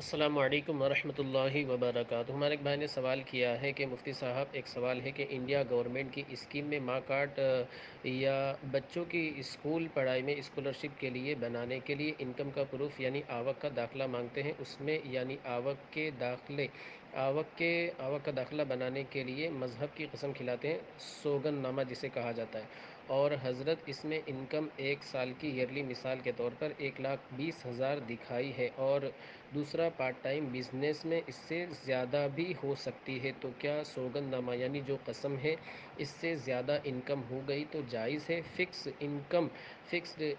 السلام علیکم ورحمۃ اللہ وبرکاتہ۔ ہمارے ایک بھائی نے سوال کیا ہے کہ مفتی صاحب، ایک سوال ہے کہ انڈیا گورنمنٹ کی اسکیم میں ماں کارڈ یا بچوں کی اسکول پڑھائی میں اسکالرشپ کے لیے بنانے کے لیے انکم کا پروف یعنی آوک کا داخلہ مانگتے ہیں، اس میں یعنی آوک کا داخلہ بنانے کے لیے مذہب کی قسم کھلاتے ہیں، سوگن نامہ جسے کہا جاتا ہے، اور حضرت اس میں انکم ایک سال کی ایئرلی مثال کے طور پر 1,20,000 دکھائی ہے، اور دوسرا پارٹ ٹائم بزنس میں اس سے زیادہ بھی ہو سکتی ہے، تو کیا سوگن نامہ یعنی جو قسم ہے اس سے زیادہ انکم ہو گئی تو جائز ہے؟ فکسڈ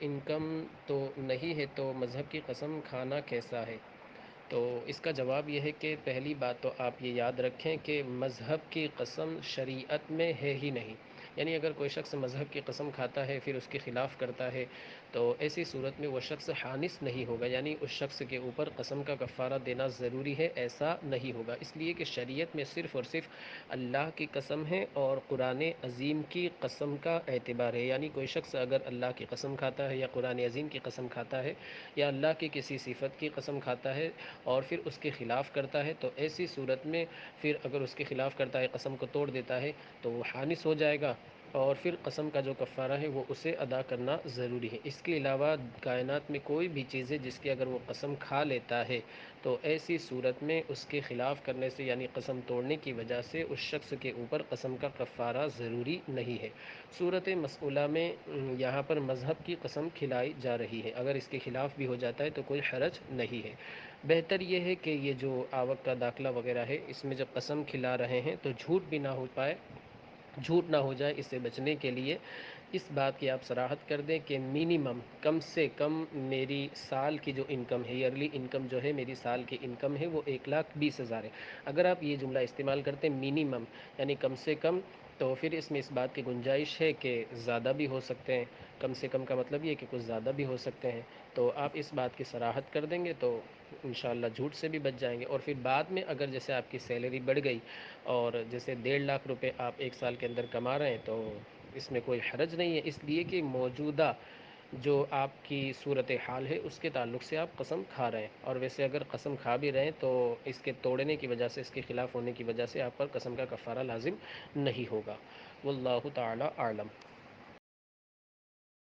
انکم تو نہیں ہے، تو مذہب کی قسم کھانا کیسا ہے؟ تو اس کا جواب یہ ہے کہ پہلی بات تو آپ یہ یاد رکھیں کہ مذہب کی قسم شریعت میں ہے ہی نہیں، یعنی اگر کوئی شخص مذہب کی قسم کھاتا ہے پھر اس کے خلاف کرتا ہے تو ایسی صورت میں وہ شخص حانث نہیں ہوگا، یعنی اس شخص کے اوپر قسم کا کفارہ دینا ضروری ہے، ایسا نہیں ہوگا، اس لیے کہ شریعت میں صرف اور صرف اللہ کی قسم ہے اور قرآن عظیم کی قسم کا اعتبار ہے، یعنی کوئی شخص اگر اللہ کی قسم کھاتا ہے یا قرآن عظیم کی قسم کھاتا ہے یا اللہ کی کسی صفت کی قسم کھاتا ہے اور پھر اس کے خلاف کرتا ہے، تو ایسی صورت میں پھر اگر اس کے خلاف کرتا ہے، قسم کو توڑ دیتا ہے تو وہ حانث ہو جائے گا، اور پھر قسم کا جو کفارہ ہے وہ اسے ادا کرنا ضروری ہے۔ اس کے علاوہ کائنات میں کوئی بھی چیز ہے جس کی اگر وہ قسم کھا لیتا ہے تو ایسی صورت میں اس کے خلاف کرنے سے یعنی قسم توڑنے کی وجہ سے اس شخص کے اوپر قسم کا کفارہ ضروری نہیں ہے۔ صورت مسئولہ میں یہاں پر مذہب کی قسم کھلائی جا رہی ہے، اگر اس کے خلاف بھی ہو جاتا ہے تو کوئی حرج نہیں ہے۔ بہتر یہ ہے کہ یہ جو آوک کا داخلہ وغیرہ ہے اس میں جب قسم کھلا رہے ہیں تو جھوٹ نہ ہو جائے، اس سے بچنے کے لیے اس بات کی آپ صراحت کر دیں کہ منیمم کم سے کم میری سال کی جو انکم ہے، ایئرلی انکم جو ہے میری سال کی انکم ہے وہ 1,20,000 ہے۔ اگر آپ یہ جملہ استعمال کرتے ہیں منیمم یعنی کم سے کم، تو پھر اس میں اس بات کی گنجائش ہے کہ زیادہ بھی ہو سکتے ہیں، کم سے کم کا مطلب یہ ہے کہ کچھ زیادہ بھی ہو سکتے ہیں، تو آپ اس بات کی صراحت کر دیں گے تو انشاءاللہ جھوٹ سے بھی بچ جائیں گے۔ اور پھر بعد میں اگر جیسے آپ کی سیلری بڑھ گئی اور جیسے 1,50,000 روپے آپ ایک سال کے اندر کما رہے ہیں تو اس میں کوئی حرج نہیں ہے، اس لیے کہ موجودہ جو آپ کی صورت حال ہے اس کے تعلق سے آپ قسم کھا رہے ہیں، اور ویسے اگر قسم کھا بھی رہے ہیں تو اس کے توڑنے کی وجہ سے، اس کے خلاف ہونے کی وجہ سے آپ پر قسم کا کفارہ لازم نہیں ہوگا۔ واللہ تعالی اعلم۔